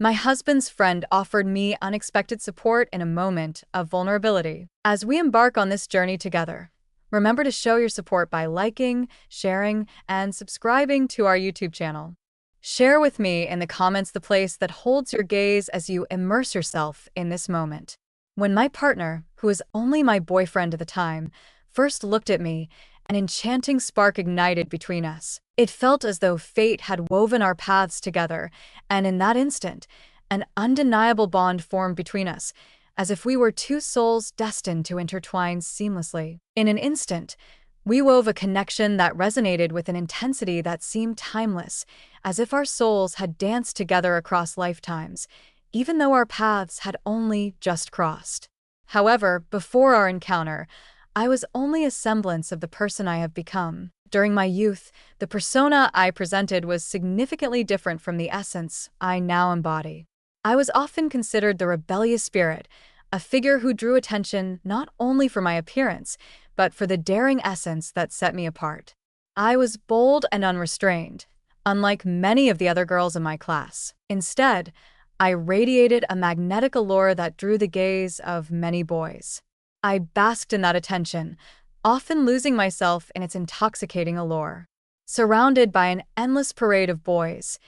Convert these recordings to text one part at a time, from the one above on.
My husband's friend offered me unexpected support in a moment of vulnerability. As we embark on this journey together, remember to show your support by liking, sharing, and subscribing to our YouTube channel. Share with me in the comments the place that holds your gaze as you immerse yourself in this moment. When my partner, who was only my boyfriend at the time, first looked at me, an enchanting spark ignited between us. It felt as though fate had woven our paths together, and in that instant, an undeniable bond formed between us, as if we were two souls destined to intertwine seamlessly. In an instant, we wove a connection that resonated with an intensity that seemed timeless, as if our souls had danced together across lifetimes, even though our paths had only just crossed. However, before our encounter, I was only a semblance of the person I have become. During my youth, the persona I presented was significantly different from the essence I now embody. I was often considered the rebellious spirit, a figure who drew attention not only for my appearance, but for the daring essence that set me apart. I was bold and unrestrained, unlike many of the other girls in my class. Instead, I radiated a magnetic allure that drew the gaze of many boys. I basked in that attention, often losing myself in its intoxicating allure. Surrounded by an endless parade of boys,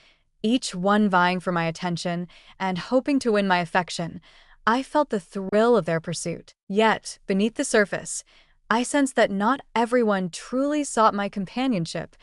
each one vying for my attention and hoping to win my affection, I felt the thrill of their pursuit. Yet, beneath the surface, I sensed that not everyone truly sought my companionship.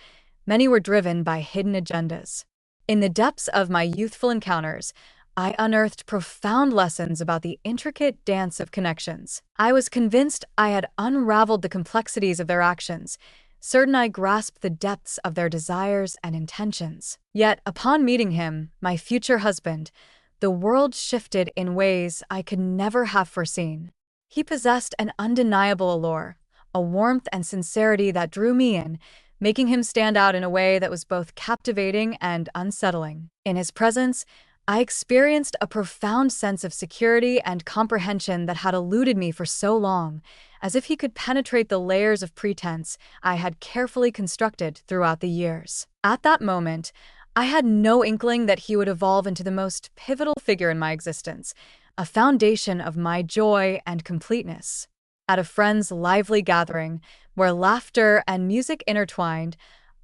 Many were driven by hidden agendas. In the depths of my youthful encounters, I unearthed profound lessons about the intricate dance of connections. I was convinced I had unraveled the complexities of their actions, certain I grasped the depths of their desires and intentions. Yet, upon meeting him, my future husband, the world shifted in ways I could never have foreseen. He possessed an undeniable allure, a warmth and sincerity that drew me in, making him stand out in a way that was both captivating and unsettling. In his presence, I experienced a profound sense of security and comprehension that had eluded me for so long, as if he could penetrate the layers of pretense I had carefully constructed throughout the years. At that moment, I had no inkling that he would evolve into the most pivotal figure in my existence, a foundation of my joy and completeness. At a friend's lively gathering, where laughter and music intertwined,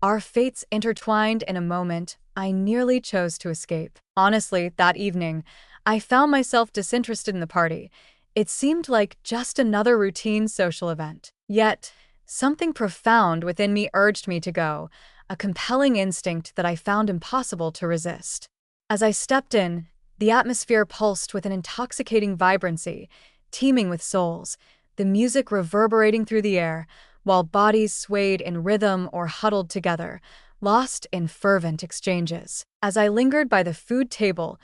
our fates intertwined in a moment I nearly chose to escape. Honestly, that evening, I found myself disinterested in the party. It seemed like just another routine social event. Yet, something profound within me urged me to go, a compelling instinct that I found impossible to resist. As I stepped in, the atmosphere pulsed with an intoxicating vibrancy, teeming with souls, the music reverberating through the air, while bodies swayed in rhythm or huddled together, lost in fervent exchanges. As I lingered by the food table,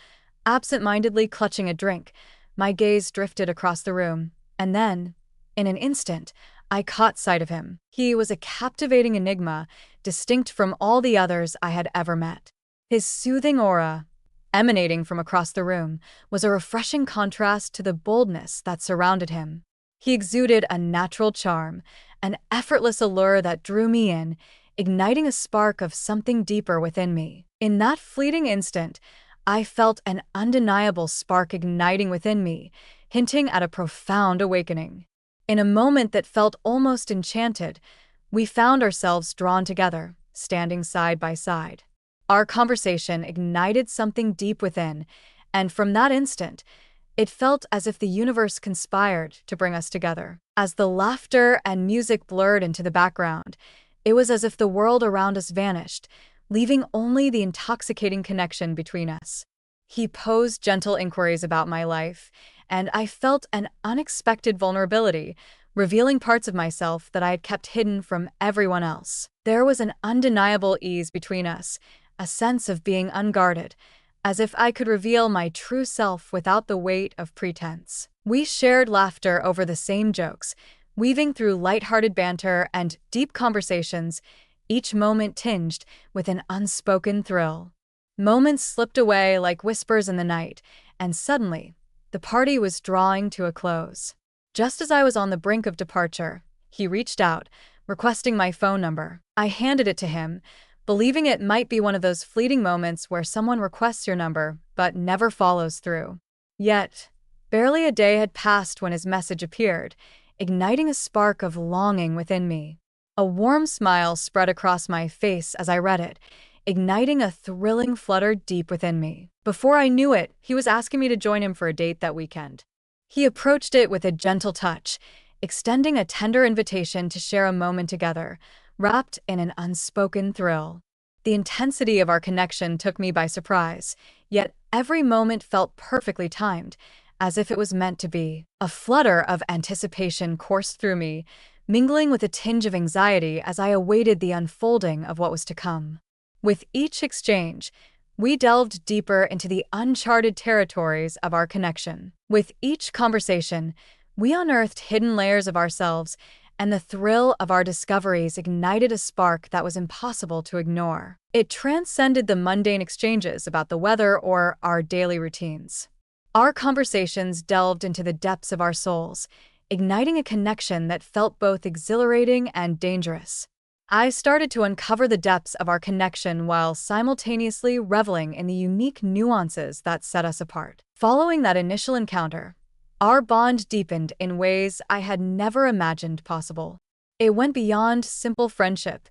absent-mindedly clutching a drink, my gaze drifted across the room, and then, in an instant, I caught sight of him. He was a captivating enigma, distinct from all the others I had ever met. His soothing aura, emanating from across the room, was a refreshing contrast to the boldness that surrounded him. He exuded a natural charm, an effortless allure that drew me in, igniting a spark of something deeper within me. In that fleeting instant, I felt an undeniable spark igniting within me, hinting at a profound awakening. In a moment that felt almost enchanted, we found ourselves drawn together, standing side by side. Our conversation ignited something deep within, and from that instant, it felt as if the universe conspired to bring us together. As the laughter and music blurred into the background, it was as if the world around us vanished, leaving only the intoxicating connection between us. He posed gentle inquiries about my life, and I felt an unexpected vulnerability, revealing parts of myself that I had kept hidden from everyone else. There was an undeniable ease between us, a sense of being unguarded, as if I could reveal my true self without the weight of pretense. We shared laughter over the same jokes, weaving through lighthearted banter and deep conversations, each moment tinged with an unspoken thrill. Moments slipped away like whispers in the night, and suddenly, the party was drawing to a close. Just as I was on the brink of departure, he reached out, requesting my phone number. I handed it to him, believing it might be one of those fleeting moments where someone requests your number but never follows through. Yet, barely a day had passed when his message appeared, igniting a spark of longing within me. A warm smile spread across my face as I read it, igniting a thrilling flutter deep within me. Before I knew it, he was asking me to join him for a date that weekend. He approached it with a gentle touch, extending a tender invitation to share a moment together, wrapped in an unspoken thrill. The intensity of our connection took me by surprise, yet every moment felt perfectly timed, as if it was meant to be. A flutter of anticipation coursed through me, mingling with a tinge of anxiety as I awaited the unfolding of what was to come. With each exchange, we delved deeper into the uncharted territories of our connection. With each conversation, we unearthed hidden layers of ourselves, and the thrill of our discoveries ignited a spark that was impossible to ignore. It transcended the mundane exchanges about the weather or our daily routines. Our conversations delved into the depths of our souls, igniting a connection that felt both exhilarating and dangerous. I started to uncover the depths of our connection while simultaneously reveling in the unique nuances that set us apart. Following that initial encounter, our bond deepened in ways I had never imagined possible. It went beyond simple friendship.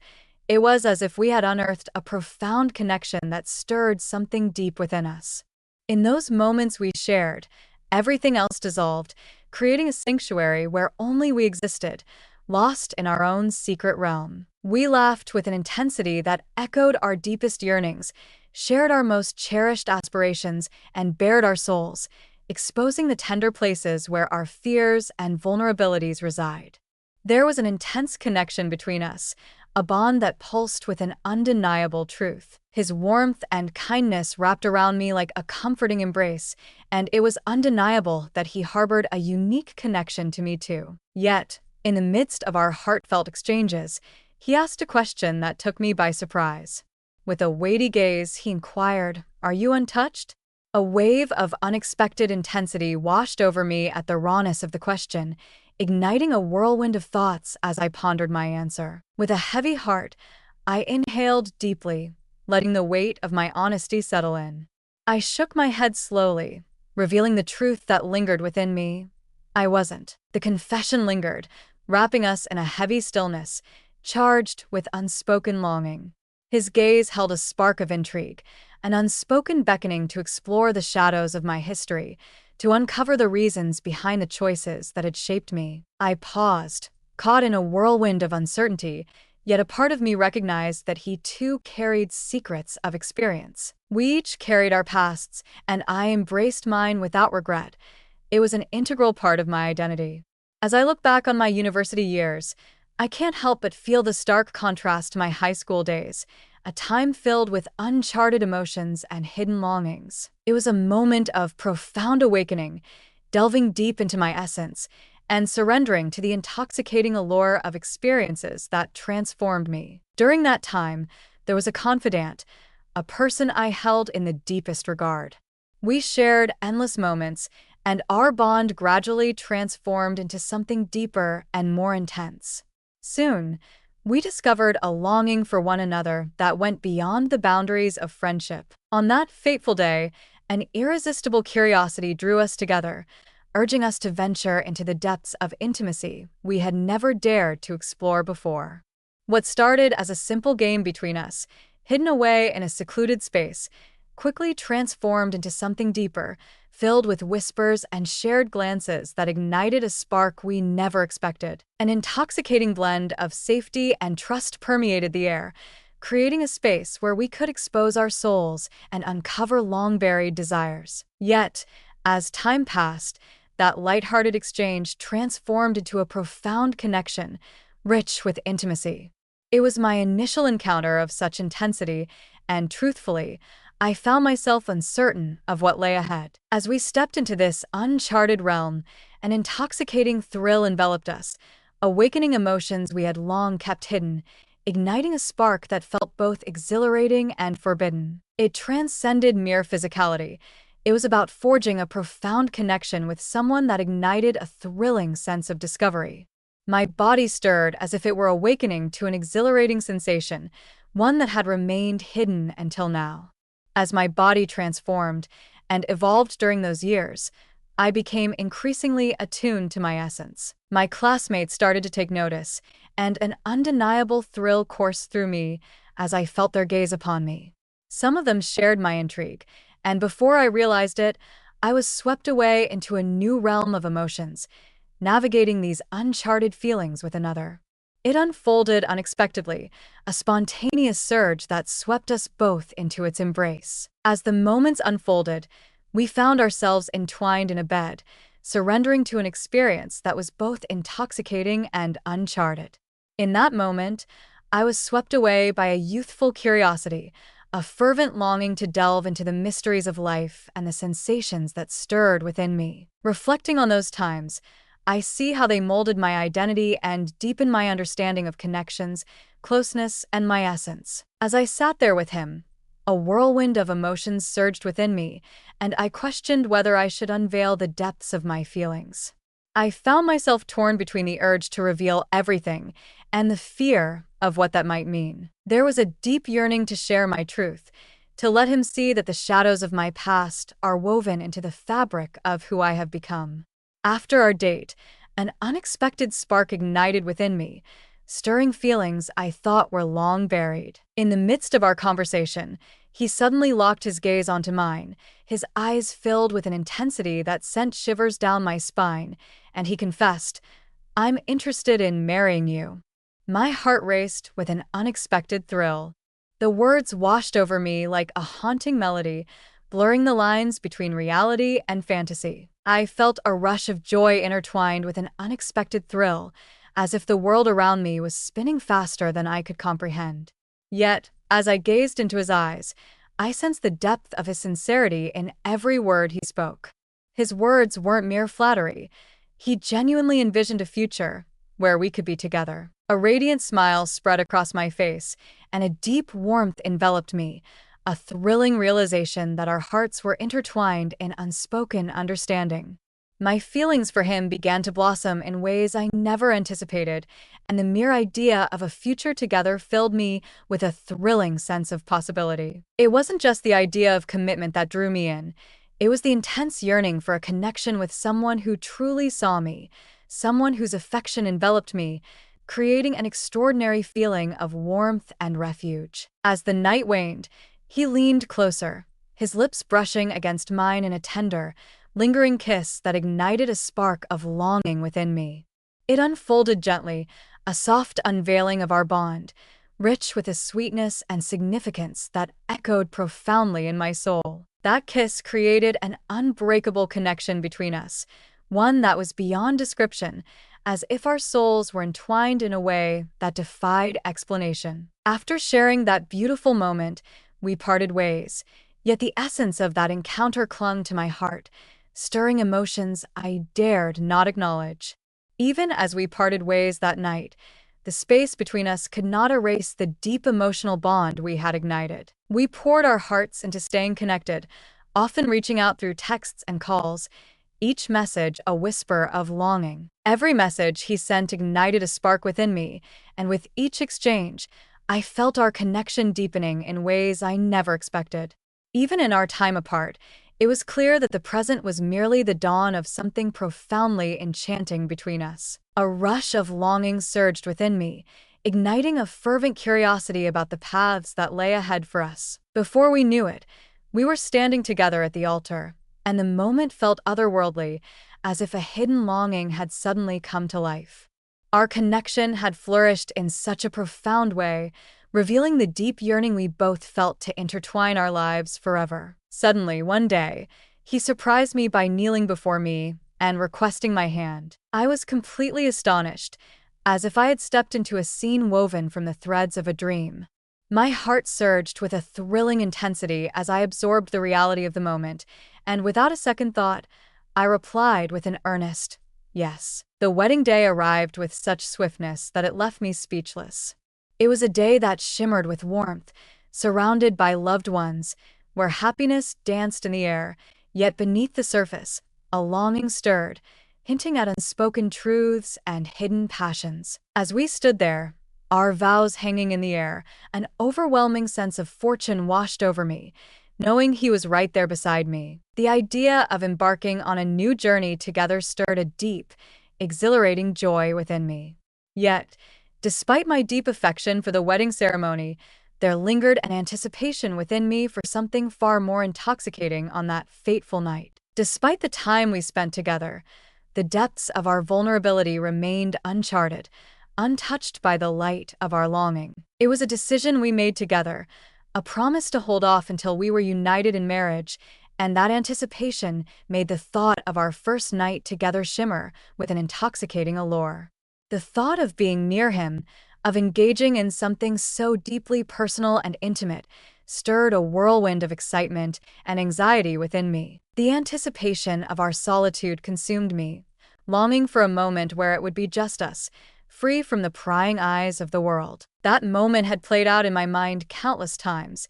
It was as if we had unearthed a profound connection that stirred something deep within us. In those moments we shared, everything else dissolved, creating a sanctuary where only we existed, lost in our own secret realm. We laughed with an intensity that echoed our deepest yearnings, shared our most cherished aspirations, and bared our souls, exposing the tender places where our fears and vulnerabilities reside. There was an intense connection between us, a bond that pulsed with an undeniable truth. His warmth and kindness wrapped around me like a comforting embrace, and it was undeniable that he harbored a unique connection to me too. Yet, in the midst of our heartfelt exchanges, he asked a question that took me by surprise. With a weighty gaze, he inquired, "Are you untouched?" A wave of unexpected intensity washed over me at the rawness of the question, igniting a whirlwind of thoughts as I pondered my answer. With a heavy heart, I inhaled deeply, letting the weight of my honesty settle in. I shook my head slowly, revealing the truth that lingered within me. I wasn't. The confession lingered, wrapping us in a heavy stillness, charged with unspoken longing. His gaze held a spark of intrigue, an unspoken beckoning to explore the shadows of my history, to uncover the reasons behind the choices that had shaped me. I paused, caught in a whirlwind of uncertainty, yet a part of me recognized that he too carried secrets of experience. We each carried our pasts, and I embraced mine without regret. It was an integral part of my identity. As I look back on my university years, I can't help but feel the stark contrast to my high school days, a time filled with uncharted emotions and hidden longings. It was a moment of profound awakening, delving deep into my essence, and surrendering to the intoxicating allure of experiences that transformed me. During that time, there was a confidant, a person I held in the deepest regard. We shared endless moments, and our bond gradually transformed into something deeper and more intense. Soon, we discovered a longing for one another that went beyond the boundaries of friendship. On that fateful day, an irresistible curiosity drew us together, urging us to venture into the depths of intimacy we had never dared to explore before. What started as a simple game between us, hidden away in a secluded space, quickly transformed into something deeper, filled with whispers and shared glances that ignited a spark we never expected. An intoxicating blend of safety and trust permeated the air, creating a space where we could expose our souls and uncover long-buried desires. Yet, as time passed, that lighthearted exchange transformed into a profound connection, rich with intimacy. It was my initial encounter of such intensity, and truthfully, I found myself uncertain of what lay ahead. As we stepped into this uncharted realm, an intoxicating thrill enveloped us, awakening emotions we had long kept hidden, igniting a spark that felt both exhilarating and forbidden. It transcended mere physicality. It was about forging a profound connection with someone that ignited a thrilling sense of discovery. My body stirred as if it were awakening to an exhilarating sensation, one that had remained hidden until now. As my body transformed and evolved during those years, I became increasingly attuned to my essence. My classmates started to take notice, and an undeniable thrill coursed through me as I felt their gaze upon me. Some of them shared my intrigue, and before I realized it, I was swept away into a new realm of emotions, navigating these uncharted feelings with another. It unfolded unexpectedly, a spontaneous surge that swept us both into its embrace. As the moments unfolded, we found ourselves entwined in a bed, surrendering to an experience that was both intoxicating and uncharted. In that moment, I was swept away by a youthful curiosity, a fervent longing to delve into the mysteries of life and the sensations that stirred within me. Reflecting on those times, I see how they molded my identity and deepened my understanding of connections, closeness, and my essence. As I sat there with him, a whirlwind of emotions surged within me, and I questioned whether I should unveil the depths of my feelings. I found myself torn between the urge to reveal everything and the fear of what that might mean. There was a deep yearning to share my truth, to let him see that the shadows of my past are woven into the fabric of who I have become. After our date, an unexpected spark ignited within me, stirring feelings I thought were long buried. In the midst of our conversation, he suddenly locked his gaze onto mine, his eyes filled with an intensity that sent shivers down my spine, and he confessed, "I'm interested in marrying you." My heart raced with an unexpected thrill. The words washed over me like a haunting melody, blurring the lines between reality and fantasy. I felt a rush of joy intertwined with an unexpected thrill, as if the world around me was spinning faster than I could comprehend. Yet, as I gazed into his eyes, I sensed the depth of his sincerity in every word he spoke. His words weren't mere flattery. He genuinely envisioned a future where we could be together. A radiant smile spread across my face, and a deep warmth enveloped me, a thrilling realization that our hearts were intertwined in unspoken understanding. My feelings for him began to blossom in ways I never anticipated, and the mere idea of a future together filled me with a thrilling sense of possibility. It wasn't just the idea of commitment that drew me in. It was the intense yearning for a connection with someone who truly saw me, someone whose affection enveloped me, creating an extraordinary feeling of warmth and refuge. As the night waned, he leaned closer, his lips brushing against mine in a tender, lingering kiss that ignited a spark of longing within me. It unfolded gently, a soft unveiling of our bond, rich with a sweetness and significance that echoed profoundly in my soul. That kiss created an unbreakable connection between us, one that was beyond description, as if our souls were entwined in a way that defied explanation. After sharing that beautiful moment, we parted ways, yet the essence of that encounter clung to my heart, stirring emotions I dared not acknowledge. Even as we parted ways that night, the space between us could not erase the deep emotional bond we had ignited. We poured our hearts into staying connected, often reaching out through texts and calls, each message a whisper of longing. Every message he sent ignited a spark within me, and with each exchange, I felt our connection deepening in ways I never expected. Even in our time apart, it was clear that the present was merely the dawn of something profoundly enchanting between us. A rush of longing surged within me, igniting a fervent curiosity about the paths that lay ahead for us. Before we knew it, we were standing together at the altar, and the moment felt otherworldly, as if a hidden longing had suddenly come to life. Our connection had flourished in such a profound way, revealing the deep yearning we both felt to intertwine our lives forever. Suddenly, one day, he surprised me by kneeling before me and requesting my hand. I was completely astonished, as if I had stepped into a scene woven from the threads of a dream. My heart surged with a thrilling intensity as I absorbed the reality of the moment, and without a second thought, I replied with an earnest yes. The wedding day arrived with such swiftness that it left me speechless. It was a day that shimmered with warmth, surrounded by loved ones, where happiness danced in the air, yet beneath the surface, a longing stirred, hinting at unspoken truths and hidden passions. As we stood there, our vows hanging in the air, an overwhelming sense of fortune washed over me, knowing he was right there beside me. The idea of embarking on a new journey together stirred a deep, exhilarating joy within me. Yet, despite my deep affection for the wedding ceremony, there lingered an anticipation within me for something far more intoxicating on that fateful night. Despite the time we spent together, the depths of our vulnerability remained uncharted, untouched by the light of our longing. It was a decision we made together, a promise to hold off until we were united in marriage, and that anticipation made the thought of our first night together shimmer with an intoxicating allure. The thought of being near him, of engaging in something so deeply personal and intimate, stirred a whirlwind of excitement and anxiety within me. The anticipation of our solitude consumed me, longing for a moment where it would be just us, free from the prying eyes of the world. That moment had played out in my mind countless times,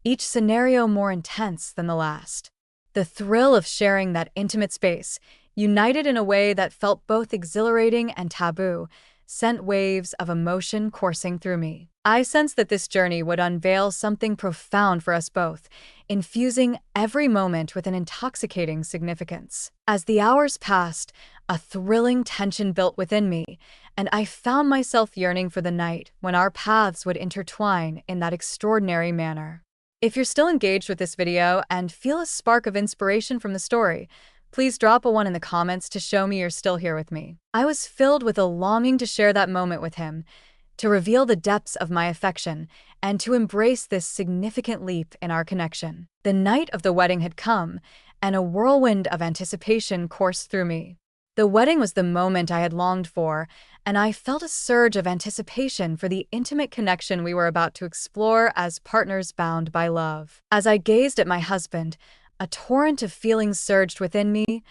each scenario more intense than the last. The thrill of sharing that intimate space, united in a way that felt both exhilarating and taboo, sent waves of emotion coursing through me. I sensed that this journey would unveil something profound for us both, infusing every moment with an intoxicating significance. As the hours passed, a thrilling tension built within me, and I found myself yearning for the night when our paths would intertwine in that extraordinary manner. If you're still engaged with this video and feel a spark of inspiration from the story, please drop a 1 in the comments to show me you're still here with me. I was filled with a longing to share that moment with him, to reveal the depths of my affection, and to embrace this significant leap in our connection. The night of the wedding had come, and a whirlwind of anticipation coursed through me. The wedding was the moment I had longed for, and I felt a surge of anticipation for the intimate connection we were about to explore as partners bound by love. As I gazed at my husband, a torrent of feelings surged within me: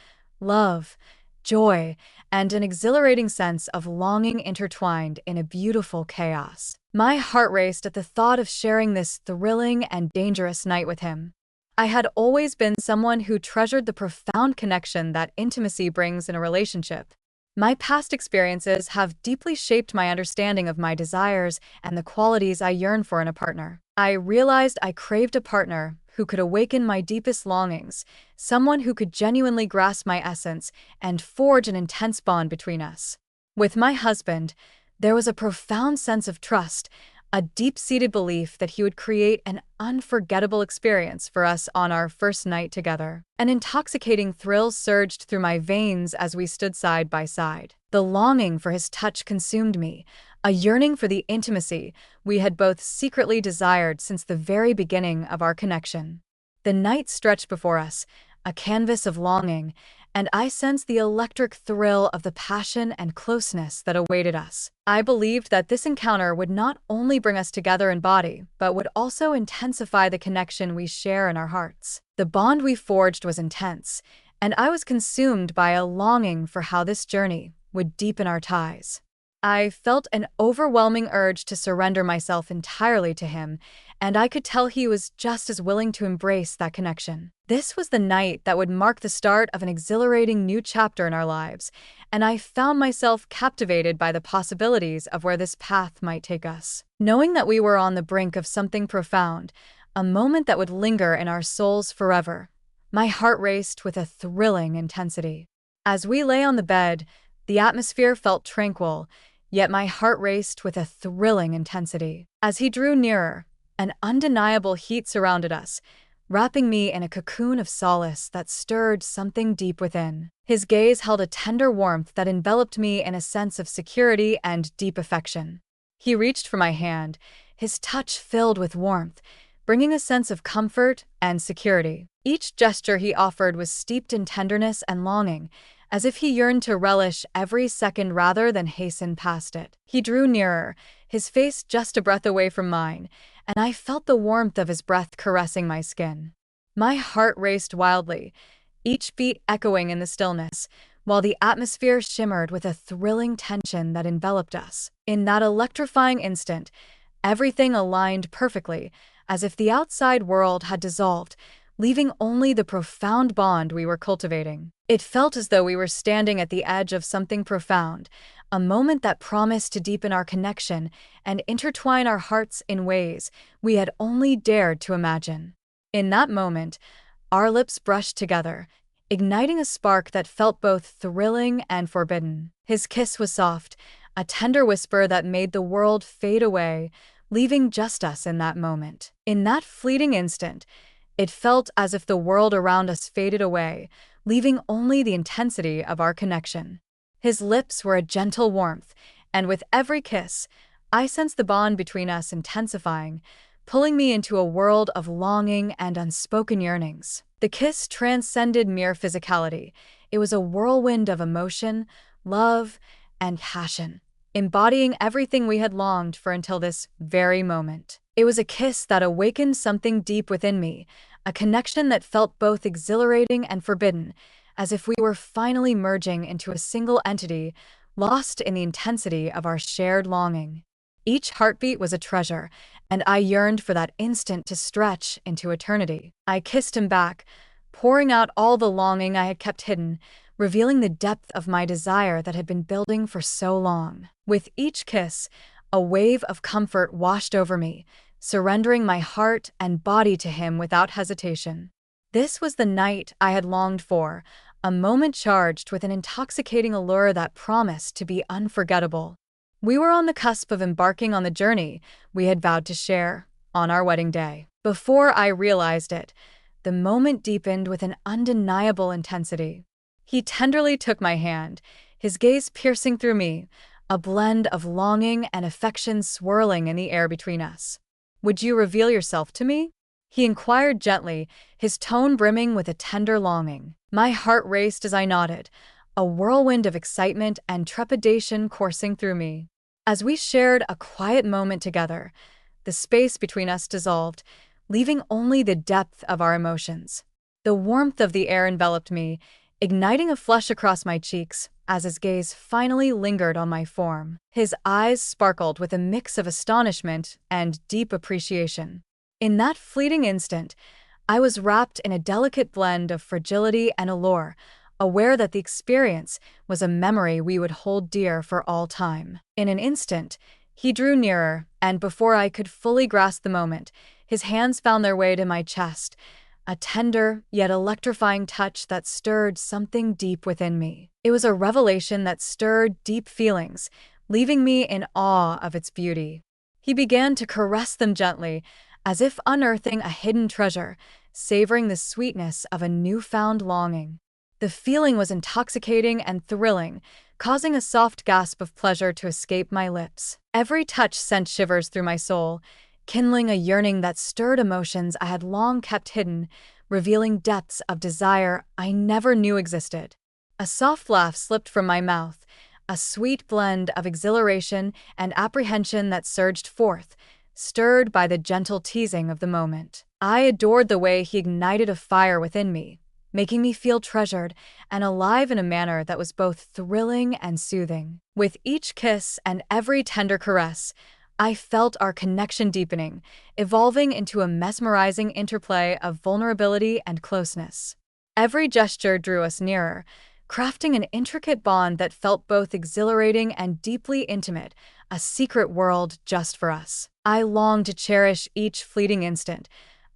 love, joy, and an exhilarating sense of longing intertwined in a beautiful chaos. My heart raced at the thought of sharing this thrilling and dangerous night with him. I had always been someone who treasured the profound connection that intimacy brings in a relationship. My past experiences have deeply shaped my understanding of my desires and the qualities I yearn for in a partner. I realized I craved a partner who could awaken my deepest longings, someone who could genuinely grasp my essence and forge an intense bond between us. With my husband, there was a profound sense of trust, a deep-seated belief that he would create an unforgettable experience for us on our first night together. An intoxicating thrill surged through my veins as we stood side by side. The longing for his touch consumed me, a yearning for the intimacy we had both secretly desired since the very beginning of our connection. The night stretched before us, a canvas of longing, and I sensed the electric thrill of the passion and closeness that awaited us. I believed that this encounter would not only bring us together in body, but would also intensify the connection we share in our hearts. The bond we forged was intense, and I was consumed by a longing for how this journey would deepen our ties. I felt an overwhelming urge to surrender myself entirely to him, and I could tell he was just as willing to embrace that connection. This was the night that would mark the start of an exhilarating new chapter in our lives, and I found myself captivated by the possibilities of where this path might take us. Knowing that we were on the brink of something profound, a moment that would linger in our souls forever, my heart raced with a thrilling intensity. As we lay on the bed, the atmosphere felt tranquil, yet my heart raced with a thrilling intensity. As he drew nearer, an undeniable heat surrounded us, wrapping me in a cocoon of solace that stirred something deep within. His gaze held a tender warmth that enveloped me in a sense of security and deep affection. He reached for my hand, his touch filled with warmth, bringing a sense of comfort and security. Each gesture he offered was steeped in tenderness and longing, as if he yearned to relish every second rather than hasten past it. He drew nearer, his face just a breath away from mine, and I felt the warmth of his breath caressing my skin. My heart raced wildly, each beat echoing in the stillness, while the atmosphere shimmered with a thrilling tension that enveloped us. In that electrifying instant, everything aligned perfectly, as if the outside world had dissolved, leaving only the profound bond we were cultivating. It felt as though we were standing at the edge of something profound, a moment that promised to deepen our connection and intertwine our hearts in ways we had only dared to imagine. In that moment, our lips brushed together, igniting a spark that felt both thrilling and forbidden. His kiss was soft, a tender whisper that made the world fade away, leaving just us in that moment. In that fleeting instant, it felt as if the world around us faded away, leaving only the intensity of our connection. His lips were a gentle warmth, and with every kiss, I sensed the bond between us intensifying, pulling me into a world of longing and unspoken yearnings. The kiss transcended mere physicality. It was a whirlwind of emotion, love, and passion, embodying everything we had longed for until this very moment. It was a kiss that awakened something deep within me, a connection that felt both exhilarating and forbidden, as if we were finally merging into a single entity, lost in the intensity of our shared longing. Each heartbeat was a treasure, and I yearned for that instant to stretch into eternity. I kissed him back, pouring out all the longing I had kept hidden, revealing the depth of my desire that had been building for so long. With each kiss, a wave of comfort washed over me, surrendering my heart and body to him without hesitation. This was the night I had longed for, a moment charged with an intoxicating allure that promised to be unforgettable. We were on the cusp of embarking on the journey we had vowed to share on our wedding day. Before I realized it, the moment deepened with an undeniable intensity. He tenderly took my hand, his gaze piercing through me, a blend of longing and affection swirling in the air between us. "Would you reveal yourself to me?" he inquired gently, his tone brimming with a tender longing. My heart raced as I nodded, a whirlwind of excitement and trepidation coursing through me. As we shared a quiet moment together, the space between us dissolved, leaving only the depth of our emotions. The warmth of the air enveloped me, igniting a flush across my cheeks as his gaze finally lingered on my form. His eyes sparkled with a mix of astonishment and deep appreciation. In that fleeting instant, I was wrapped in a delicate blend of fragility and allure, aware that the experience was a memory we would hold dear for all time. In an instant, he drew nearer, and before I could fully grasp the moment, his hands found their way to my chest, a tender yet electrifying touch that stirred something deep within me. It was a revelation that stirred deep feelings, leaving me in awe of its beauty. He began to caress them gently, as if unearthing a hidden treasure, savoring the sweetness of a newfound longing. The feeling was intoxicating and thrilling, causing a soft gasp of pleasure to escape my lips. Every touch sent shivers through my soul, kindling a yearning that stirred emotions I had long kept hidden, revealing depths of desire I never knew existed. A soft laugh slipped from my mouth, a sweet blend of exhilaration and apprehension that surged forth, stirred by the gentle teasing of the moment. I adored the way he ignited a fire within me, making me feel treasured and alive in a manner that was both thrilling and soothing. With each kiss and every tender caress, I felt our connection deepening, evolving into a mesmerizing interplay of vulnerability and closeness. Every gesture drew us nearer, crafting an intricate bond that felt both exhilarating and deeply intimate, a secret world just for us. I longed to cherish each fleeting instant,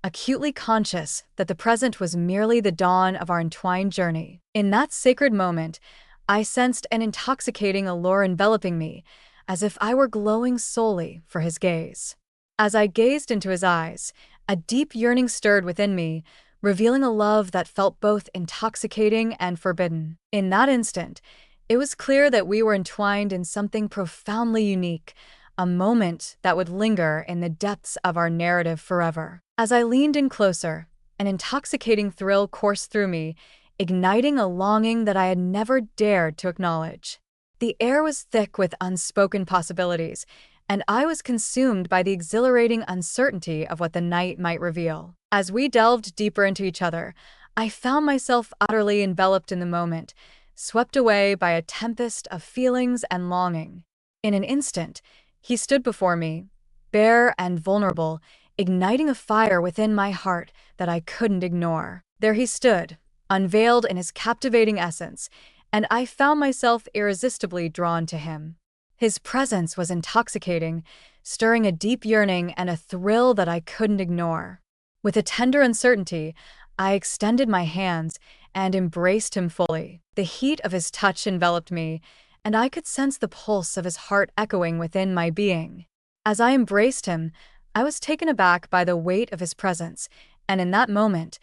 acutely conscious that the present was merely the dawn of our entwined journey. In that sacred moment, I sensed an intoxicating allure enveloping me, as if I were glowing solely for his gaze. As I gazed into his eyes, a deep yearning stirred within me, revealing a love that felt both intoxicating and forbidden. In that instant, it was clear that we were entwined in something profoundly unique, a moment that would linger in the depths of our narrative forever. As I leaned in closer, an intoxicating thrill coursed through me, igniting a longing that I had never dared to acknowledge. The air was thick with unspoken possibilities, and I was consumed by the exhilarating uncertainty of what the night might reveal. As we delved deeper into each other, I found myself utterly enveloped in the moment, swept away by a tempest of feelings and longing. In an instant, he stood before me, bare and vulnerable, igniting a fire within my heart that I couldn't ignore. There he stood, unveiled in his captivating essence, and I found myself irresistibly drawn to him. His presence was intoxicating, stirring a deep yearning and a thrill that I couldn't ignore. With a tender uncertainty, I extended my hands and embraced him fully. The heat of his touch enveloped me, and I could sense the pulse of his heart echoing within my being. As I embraced him, I was taken aback by the weight of his presence, and in that moment,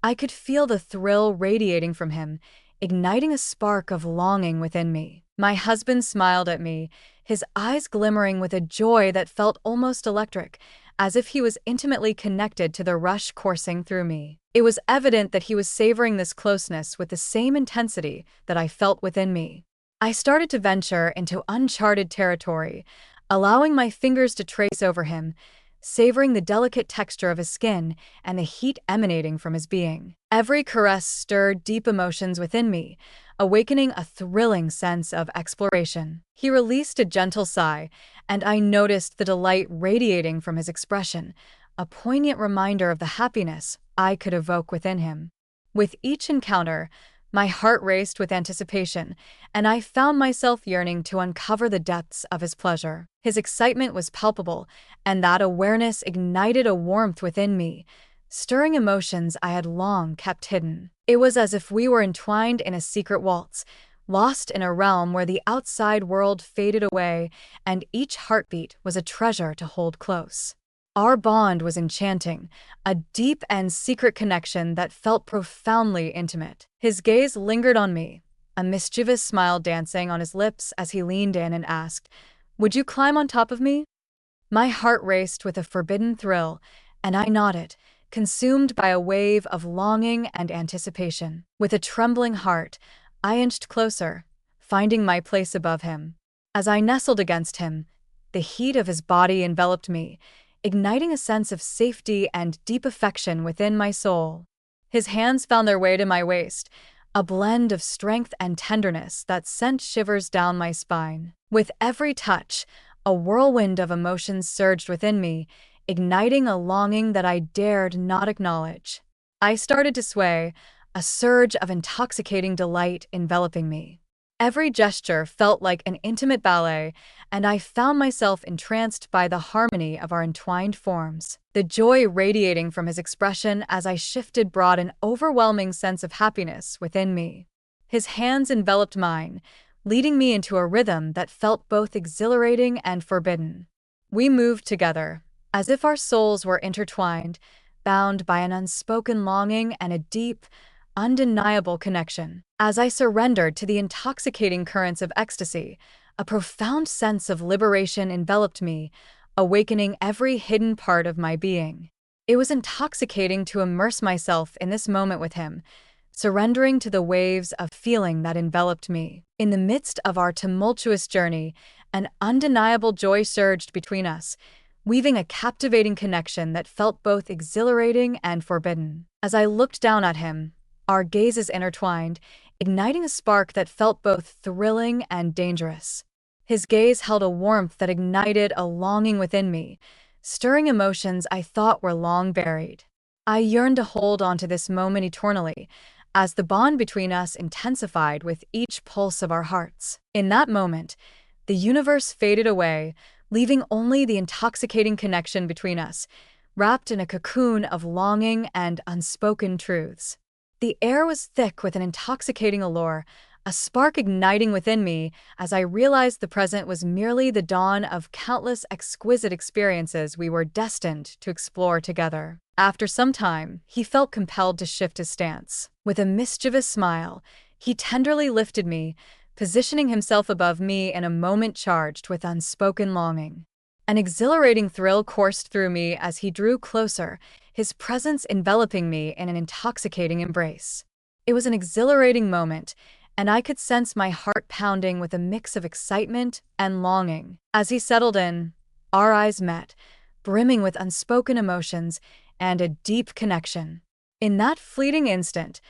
I could feel the thrill radiating from him, igniting a spark of longing within me. My husband smiled at me, his eyes glimmering with a joy that felt almost electric, as if he was intimately connected to the rush coursing through me. It was evident that he was savoring this closeness with the same intensity that I felt within me. I started to venture into uncharted territory, allowing my fingers to trace over him, savoring the delicate texture of his skin and the heat emanating from his being. Every caress stirred deep emotions within me, awakening a thrilling sense of exploration. He released a gentle sigh, and I noticed the delight radiating from his expression, a poignant reminder of the happiness I could evoke within him. With each encounter, my heart raced with anticipation, and I found myself yearning to uncover the depths of his pleasure. His excitement was palpable, and that awareness ignited a warmth within me, stirring emotions I had long kept hidden. It was as if we were entwined in a secret waltz, lost in a realm where the outside world faded away, and each heartbeat was a treasure to hold close. Our bond was enchanting, a deep and secret connection that felt profoundly intimate. His gaze lingered on me, a mischievous smile dancing on his lips as he leaned in and asked, "Would you climb on top of me?" My heart raced with a forbidden thrill, and I nodded, consumed by a wave of longing and anticipation. With a trembling heart, I inched closer, finding my place above him. As I nestled against him, the heat of his body enveloped me, igniting a sense of safety and deep affection within my soul. His hands found their way to my waist, a blend of strength and tenderness that sent shivers down my spine. With every touch, a whirlwind of emotions surged within me, igniting a longing that I dared not acknowledge. I started to sway, a surge of intoxicating delight enveloping me. Every gesture felt like an intimate ballet, and I found myself entranced by the harmony of our entwined forms. The joy radiating from his expression as I shifted brought an overwhelming sense of happiness within me. His hands enveloped mine, leading me into a rhythm that felt both exhilarating and forbidden. We moved together, as if our souls were intertwined, bound by an unspoken longing and a deep, undeniable connection. As I surrendered to the intoxicating currents of ecstasy, a profound sense of liberation enveloped me, awakening every hidden part of my being. It was intoxicating to immerse myself in this moment with him, surrendering to the waves of feeling that enveloped me. In the midst of our tumultuous journey, an undeniable joy surged between us, weaving a captivating connection that felt both exhilarating and forbidden. As I looked down at him, our gazes intertwined, igniting a spark that felt both thrilling and dangerous. His gaze held a warmth that ignited a longing within me, stirring emotions I thought were long buried. I yearned to hold on to this moment eternally, as the bond between us intensified with each pulse of our hearts. In that moment, the universe faded away, leaving only the intoxicating connection between us, wrapped in a cocoon of longing and unspoken truths. The air was thick with an intoxicating allure, a spark igniting within me as I realized the present was merely the dawn of countless exquisite experiences we were destined to explore together. After some time, he felt compelled to shift his stance. With a mischievous smile, he tenderly lifted me, positioning himself above me in a moment charged with unspoken longing. An exhilarating thrill coursed through me as he drew closer, his presence enveloping me in an intoxicating embrace. It was an exhilarating moment, and I could sense my heart pounding with a mix of excitement and longing. As he settled in, our eyes met, brimming with unspoken emotions and a deep connection. In that fleeting instant,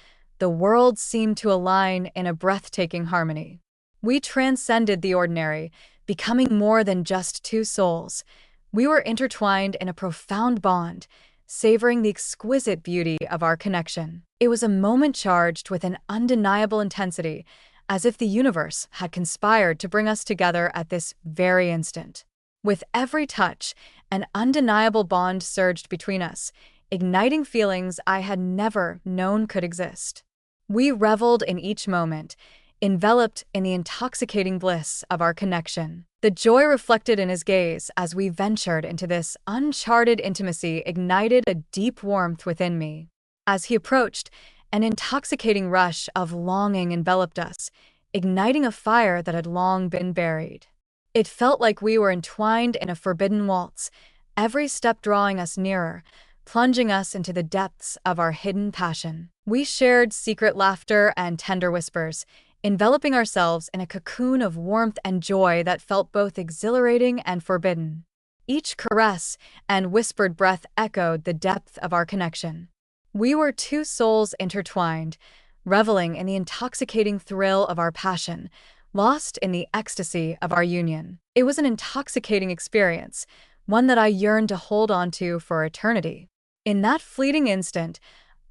the world seemed to align in a breathtaking harmony. We transcended the ordinary, becoming more than just two souls, We were intertwined in a profound bond, savoring the exquisite beauty of our connection. It was a moment charged with an undeniable intensity, as if the universe had conspired to bring us together at this very instant. With every touch, an undeniable bond surged between us, igniting feelings I had never known could exist. We reveled in each moment, enveloped in the intoxicating bliss of our connection. The joy reflected in his gaze as we ventured into this uncharted intimacy ignited a deep warmth within me. As he approached, an intoxicating rush of longing enveloped us, igniting a fire that had long been buried. It felt like we were entwined in a forbidden waltz, every step drawing us nearer, plunging us into the depths of our hidden passion. We shared secret laughter and tender whispers, enveloping ourselves in a cocoon of warmth and joy that felt both exhilarating and forbidden. Each caress and whispered breath echoed the depth of our connection. We were two souls intertwined, reveling in the intoxicating thrill of our passion, lost in the ecstasy of our union. It was an intoxicating experience, one that I yearned to hold on to for eternity. In that fleeting instant,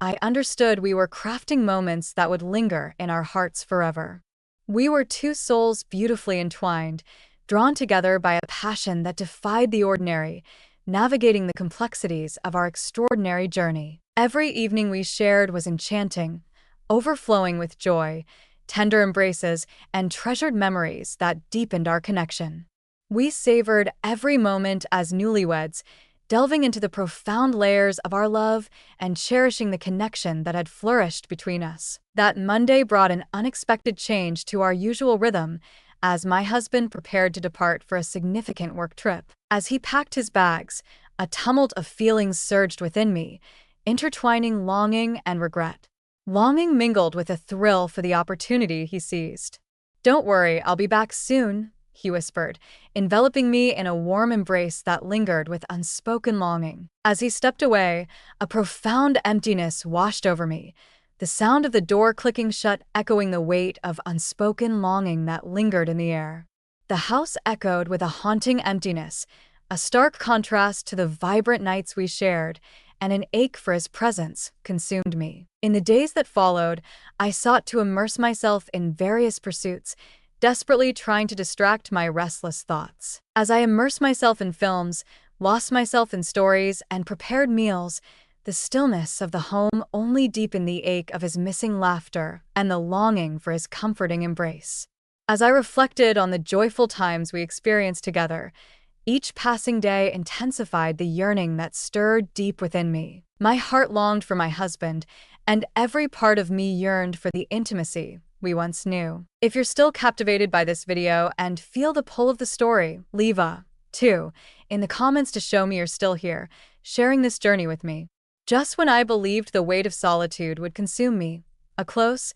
I understood we were crafting moments that would linger in our hearts forever. We were two souls beautifully entwined, drawn together by a passion that defied the ordinary, navigating the complexities of our extraordinary journey. Every evening we shared was enchanting, overflowing with joy, tender embraces, and treasured memories that deepened our connection. We savored every moment as newlyweds, delving into the profound layers of our love and cherishing the connection that had flourished between us. That Monday brought an unexpected change to our usual rhythm as my husband prepared to depart for a significant work trip. As he packed his bags, a tumult of feelings surged within me, intertwining longing and regret. Longing mingled with a thrill for the opportunity he seized. "Don't worry, I'll be back soon," he whispered, enveloping me in a warm embrace that lingered with unspoken longing. As he stepped away, a profound emptiness washed over me, the sound of the door clicking shut echoing the weight of unspoken longing that lingered in the air. The house echoed with a haunting emptiness, a stark contrast to the vibrant nights we shared, and an ache for his presence consumed me. In the days that followed, I sought to immerse myself in various pursuits, desperately trying to distract my restless thoughts. As I immersed myself in films, lost myself in stories, and prepared meals, the stillness of the home only deepened the ache of his missing laughter and the longing for his comforting embrace. As I reflected on the joyful times we experienced together, each passing day intensified the yearning that stirred deep within me. My heart longed for my husband, and every part of me yearned for the intimacy we once knew. If you're still captivated by this video and feel the pull of the story, leave a 2 in the comments to show me you're still here, sharing this journey with me. Just when I believed the weight of solitude would consume me, a close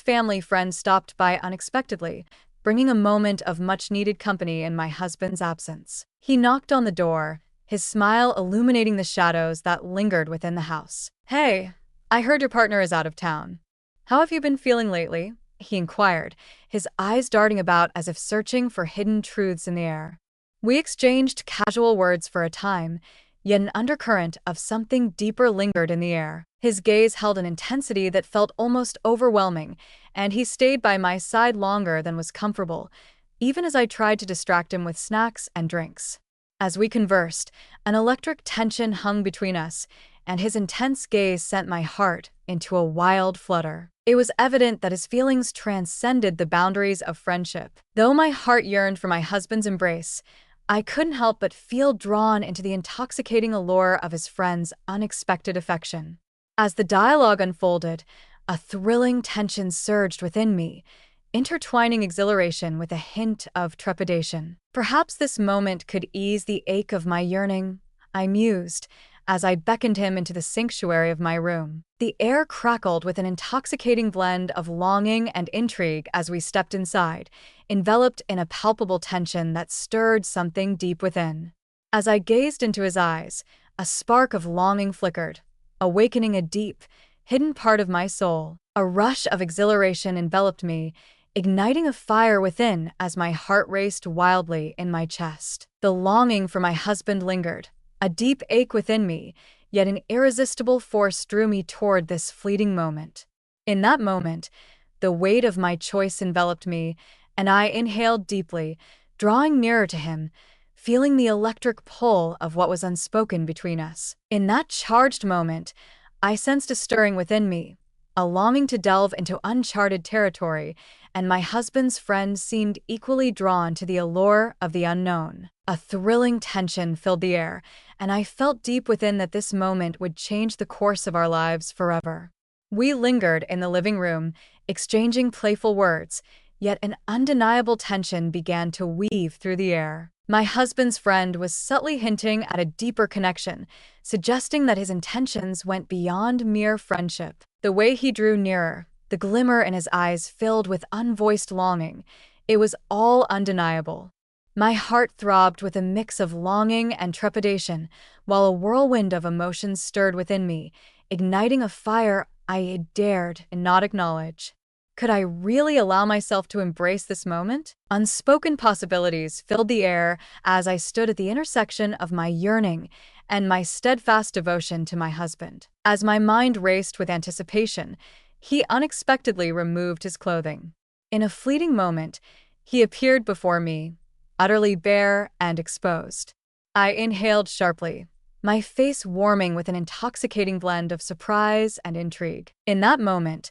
family friend stopped by unexpectedly, bringing a moment of much-needed company in my husband's absence. He knocked on the door, his smile illuminating the shadows that lingered within the house. "Hey, I heard your partner is out of town. How have you been feeling lately?" he inquired, his eyes darting about as if searching for hidden truths in the air. We exchanged casual words for a time, yet an undercurrent of something deeper lingered in the air. His gaze held an intensity that felt almost overwhelming, and he stayed by my side longer than was comfortable, even as I tried to distract him with snacks and drinks. As we conversed, an electric tension hung between us, and his intense gaze sent my heart into a wild flutter. It was evident that his feelings transcended the boundaries of friendship. Though my heart yearned for my husband's embrace, I couldn't help but feel drawn into the intoxicating allure of his friend's unexpected affection. As the dialogue unfolded, a thrilling tension surged within me, intertwining exhilaration with a hint of trepidation. Perhaps this moment could ease the ache of my yearning, I mused, as I beckoned him into the sanctuary of my room. The air crackled with an intoxicating blend of longing and intrigue as we stepped inside, enveloped in a palpable tension that stirred something deep within. As I gazed into his eyes, a spark of longing flickered, awakening a deep, hidden part of my soul. A rush of exhilaration enveloped me, igniting a fire within as my heart raced wildly in my chest. The longing for my husband lingered, a deep ache within me, yet an irresistible force drew me toward this fleeting moment. In that moment, the weight of my choice enveloped me, and I inhaled deeply, drawing nearer to him, feeling the electric pull of what was unspoken between us. In that charged moment, I sensed a stirring within me, a longing to delve into uncharted territory, and my husband's friend seemed equally drawn to the allure of the unknown. A thrilling tension filled the air, and I felt deep within that this moment would change the course of our lives forever. We lingered in the living room, exchanging playful words, yet an undeniable tension began to weave through the air. My husband's friend was subtly hinting at a deeper connection, suggesting that his intentions went beyond mere friendship. The way he drew nearer, the glimmer in his eyes filled with unvoiced longing, it was all undeniable. My heart throbbed with a mix of longing and trepidation, while a whirlwind of emotions stirred within me, igniting a fire I had dared not acknowledge. Could I really allow myself to embrace this moment? Unspoken possibilities filled the air as I stood at the intersection of my yearning and my steadfast devotion to my husband. As my mind raced with anticipation, he unexpectedly removed his clothing. In a fleeting moment, he appeared before me, utterly bare and exposed. I inhaled sharply, my face warming with an intoxicating blend of surprise and intrigue. In that moment,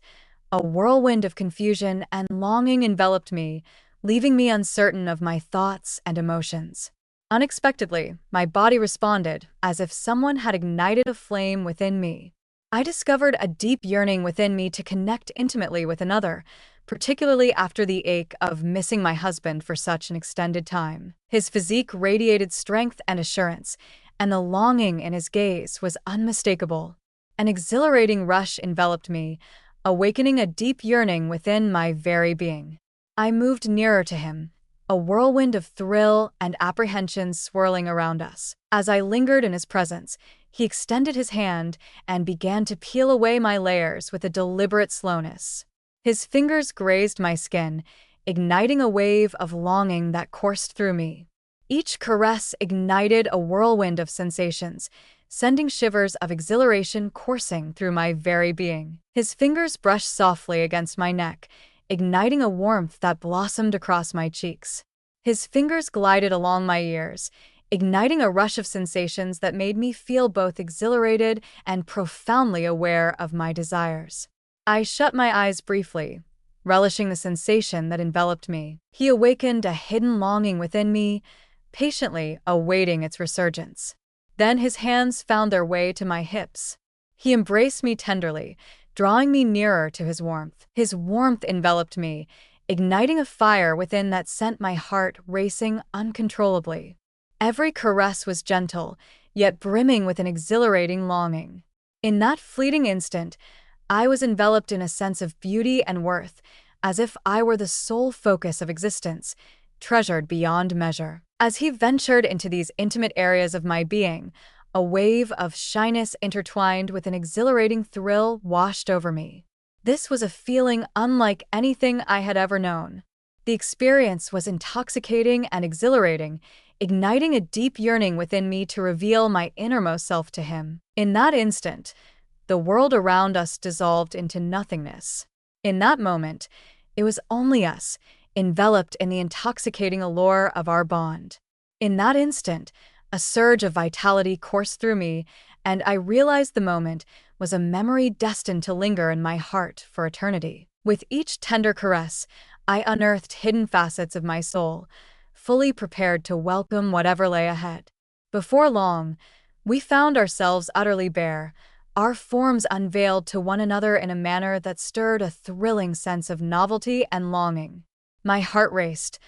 a whirlwind of confusion and longing enveloped me, leaving me uncertain of my thoughts and emotions. Unexpectedly, my body responded as if someone had ignited a flame within me. I discovered a deep yearning within me to connect intimately with another, particularly after the ache of missing my husband for such an extended time. His physique radiated strength and assurance, and the longing in his gaze was unmistakable. An exhilarating rush enveloped me, awakening a deep yearning within my very being. I moved nearer to him, a whirlwind of thrill and apprehension swirling around us. As I lingered in his presence, he extended his hand and began to peel away my layers with a deliberate slowness. His fingers grazed my skin, igniting a wave of longing that coursed through me. Each caress ignited a whirlwind of sensations, sending shivers of exhilaration coursing through my very being. His fingers brushed softly against my neck, igniting a warmth that blossomed across my cheeks. His fingers glided along my ears, igniting a rush of sensations that made me feel both exhilarated and profoundly aware of my desires. I shut my eyes briefly, relishing the sensation that enveloped me. He awakened a hidden longing within me, patiently awaiting its resurgence. Then his hands found their way to my hips. He embraced me tenderly, drawing me nearer to his warmth. His warmth enveloped me, igniting a fire within that sent my heart racing uncontrollably. Every caress was gentle, yet brimming with an exhilarating longing. In that fleeting instant, I was enveloped in a sense of beauty and worth, as if I were the sole focus of existence, treasured beyond measure. As he ventured into these intimate areas of my being, a wave of shyness intertwined with an exhilarating thrill washed over me. This was a feeling unlike anything I had ever known. The experience was intoxicating and exhilarating, igniting a deep yearning within me to reveal my innermost self to him. In that instant, the world around us dissolved into nothingness. In that moment, it was only us, enveloped in the intoxicating allure of our bond. In that instant, a surge of vitality coursed through me, and I realized the moment was a memory destined to linger in my heart for eternity. With each tender caress, I unearthed hidden facets of my soul, fully prepared to welcome whatever lay ahead. Before long, we found ourselves utterly bare, our forms unveiled to one another in a manner that stirred a thrilling sense of novelty and longing. My heart raced,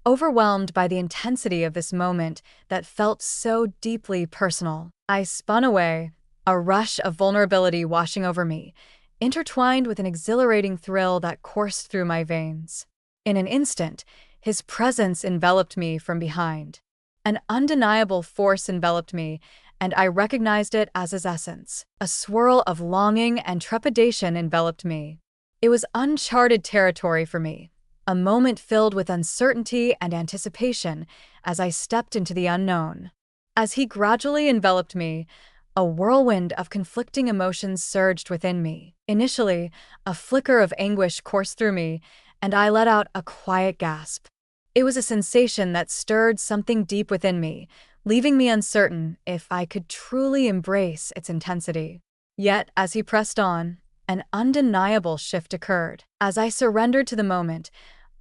overwhelmed by the intensity of this moment that felt so deeply personal. I spun away, a rush of vulnerability washing over me, intertwined with an exhilarating thrill that coursed through my veins. In an instant, his presence enveloped me from behind. An undeniable force enveloped me, and I recognized it as his essence. A swirl of longing and trepidation enveloped me. It was uncharted territory for me, a moment filled with uncertainty and anticipation as I stepped into the unknown. As he gradually enveloped me, a whirlwind of conflicting emotions surged within me. Initially, a flicker of anguish coursed through me, and I let out a quiet gasp. It was a sensation that stirred something deep within me, leaving me uncertain if I could truly embrace its intensity. Yet, as he pressed on, an undeniable shift occurred. As I surrendered to the moment,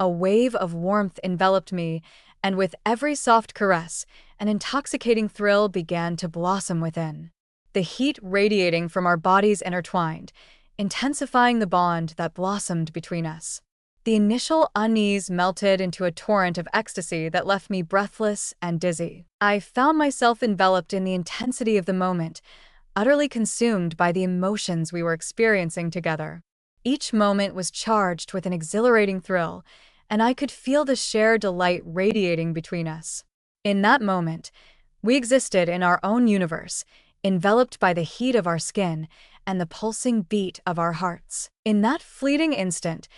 a wave of warmth enveloped me, and with every soft caress, an intoxicating thrill began to blossom within. The heat radiating from our bodies intertwined, intensifying the bond that blossomed between us. The initial unease melted into a torrent of ecstasy that left me breathless and dizzy. I found myself enveloped in the intensity of the moment, utterly consumed by the emotions we were experiencing together. Each moment was charged with an exhilarating thrill, and I could feel the shared delight radiating between us. In that moment, we existed in our own universe, enveloped by the heat of our skin and the pulsing beat of our hearts. In that fleeting instant,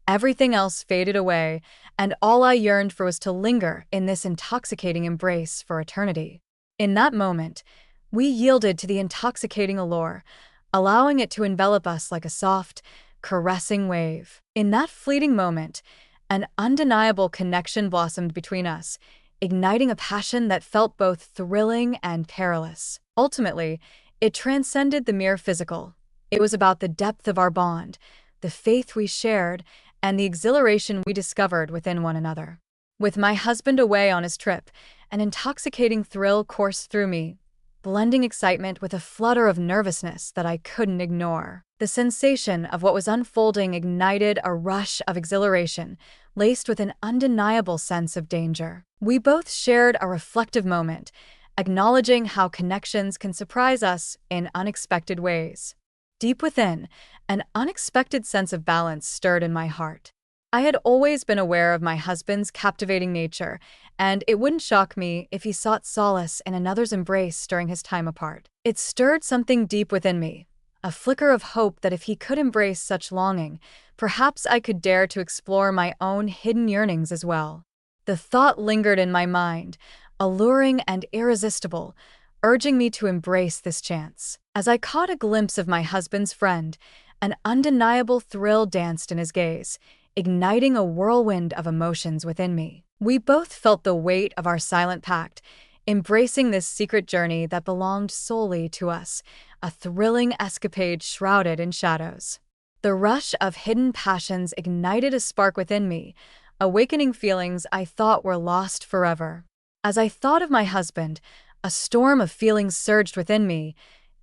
everything else faded away, and all I yearned for was to linger in this intoxicating embrace for eternity. In that moment, we yielded to the intoxicating allure, allowing it to envelop us like a soft, caressing wave. In that fleeting moment, an undeniable connection blossomed between us, igniting a passion that felt both thrilling and perilous. Ultimately, it transcended the mere physical. It was about the depth of our bond, the faith we shared, and the exhilaration we discovered within one another. With my husband away on his trip, an intoxicating thrill coursed through me, blending excitement with a flutter of nervousness that I couldn't ignore. The sensation of what was unfolding ignited a rush of exhilaration, laced with an undeniable sense of danger. We both shared a reflective moment, acknowledging how connections can surprise us in unexpected ways. Deep within, an unexpected sense of balance stirred in my heart. I had always been aware of my husband's captivating nature, and it wouldn't shock me if he sought solace in another's embrace during his time apart. It stirred something deep within me, a flicker of hope that if he could embrace such longing, perhaps I could dare to explore my own hidden yearnings as well. The thought lingered in my mind, alluring and irresistible, urging me to embrace this chance. As I caught a glimpse of my husband's friend, an undeniable thrill danced in his gaze, igniting a whirlwind of emotions within me. We both felt the weight of our silent pact, embracing this secret journey that belonged solely to us, a thrilling escapade shrouded in shadows. The rush of hidden passions ignited a spark within me, awakening feelings I thought were lost forever. As I thought of my husband, a storm of feelings surged within me,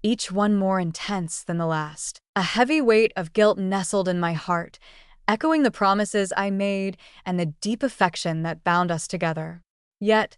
each one more intense than the last. A heavy weight of guilt nestled in my heart, echoing the promises I made and the deep affection that bound us together. Yet,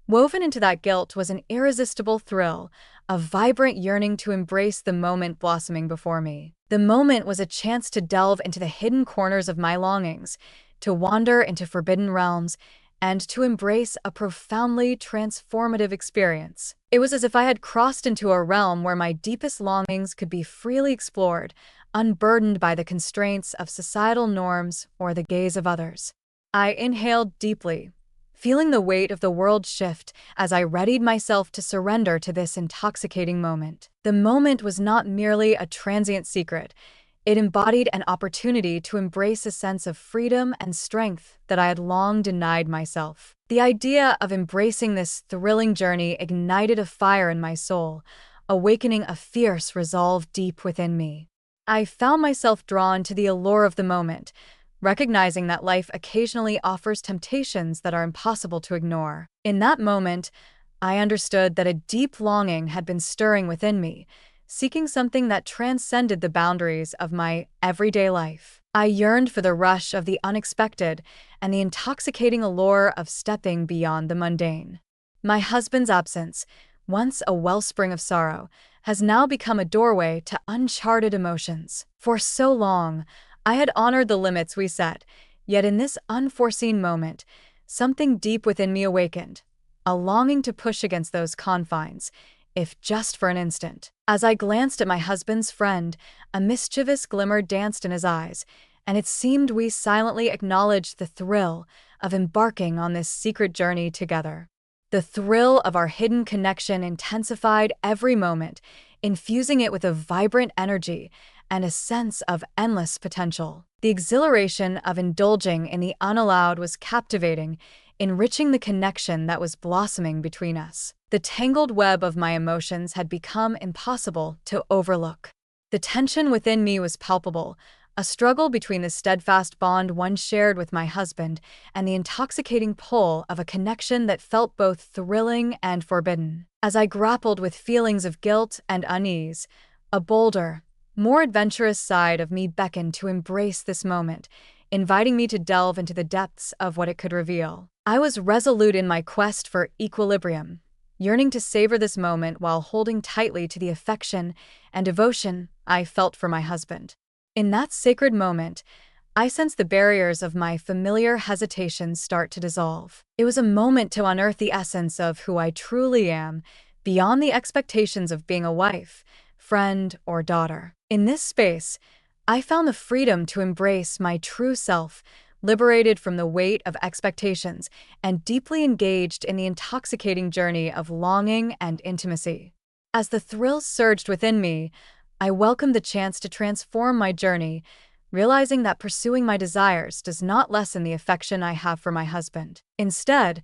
woven into that guilt was an irresistible thrill, a vibrant yearning to embrace the moment blossoming before me. The moment was a chance to delve into the hidden corners of my longings, to wander into forbidden realms, and to embrace a profoundly transformative experience. It was as if I had crossed into a realm where my deepest longings could be freely explored, unburdened by the constraints of societal norms or the gaze of others. I inhaled deeply, feeling the weight of the world shift as I readied myself to surrender to this intoxicating moment. The moment was not merely a transient secret. It embodied an opportunity to embrace a sense of freedom and strength that I had long denied myself. The idea of embracing this thrilling journey ignited a fire in my soul, awakening a fierce resolve deep within me. I found myself drawn to the allure of the moment, recognizing that life occasionally offers temptations that are impossible to ignore. In that moment, I understood that a deep longing had been stirring within me, seeking something that transcended the boundaries of my everyday life. I yearned for the rush of the unexpected and the intoxicating allure of stepping beyond the mundane. My husband's absence, once a wellspring of sorrow, has now become a doorway to uncharted emotions. For so long, I had honored the limits we set, yet in this unforeseen moment, something deep within me awakened, a longing to push against those confines, if just for an instant. As I glanced at my husband's friend, a mischievous glimmer danced in his eyes, and it seemed we silently acknowledged the thrill of embarking on this secret journey together. The thrill of our hidden connection intensified every moment, infusing it with a vibrant energy and a sense of endless potential. The exhilaration of indulging in the unallowed was captivating, enriching the connection that was blossoming between us. The tangled web of my emotions had become impossible to overlook. The tension within me was palpable, a struggle between the steadfast bond once shared with my husband and the intoxicating pull of a connection that felt both thrilling and forbidden. As I grappled with feelings of guilt and unease, a bolder, more adventurous side of me beckoned to embrace this moment, inviting me to delve into the depths of what it could reveal. I was resolute in my quest for equilibrium, yearning to savor this moment while holding tightly to the affection and devotion I felt for my husband. In that sacred moment, I sensed the barriers of my familiar hesitations start to dissolve. It was a moment to unearth the essence of who I truly am, beyond the expectations of being a wife, friend, or daughter. In this space, I found the freedom to embrace my true self, liberated from the weight of expectations and deeply engaged in the intoxicating journey of longing and intimacy. As the thrills surged within me, I welcomed the chance to transform my journey, realizing that pursuing my desires does not lessen the affection I have for my husband. Instead,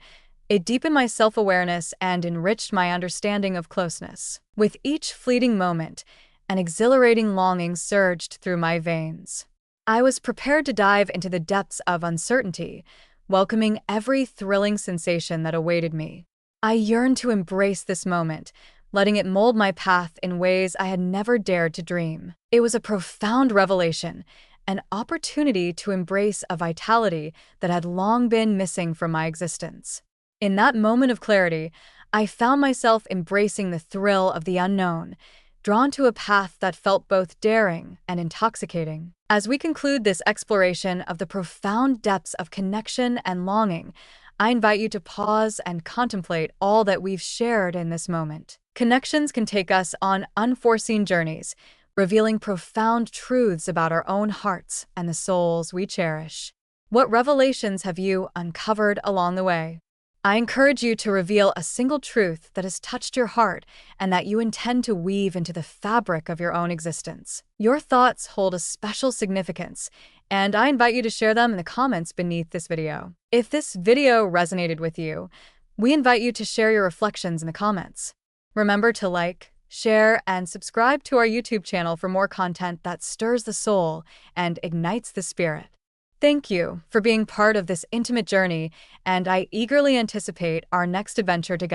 it deepened my self-awareness and enriched my understanding of closeness. With each fleeting moment, an exhilarating longing surged through my veins. I was prepared to dive into the depths of uncertainty, welcoming every thrilling sensation that awaited me. I yearned to embrace this moment, letting it mold my path in ways I had never dared to dream. It was a profound revelation, an opportunity to embrace a vitality that had long been missing from my existence. In that moment of clarity, I found myself embracing the thrill of the unknown, drawn to a path that felt both daring and intoxicating. As we conclude this exploration of the profound depths of connection and longing, I invite you to pause and contemplate all that we've shared in this moment. Connections can take us on unforeseen journeys, revealing profound truths about our own hearts and the souls we cherish. What revelations have you uncovered along the way? I encourage you to reveal a single truth that has touched your heart and that you intend to weave into the fabric of your own existence. Your thoughts hold a special significance, and I invite you to share them in the comments beneath this video. If this video resonated with you, we invite you to share your reflections in the comments. Remember to like, share, and subscribe to our YouTube channel for more content that stirs the soul and ignites the spirit. Thank you for being part of this intimate journey, and I eagerly anticipate our next adventure together.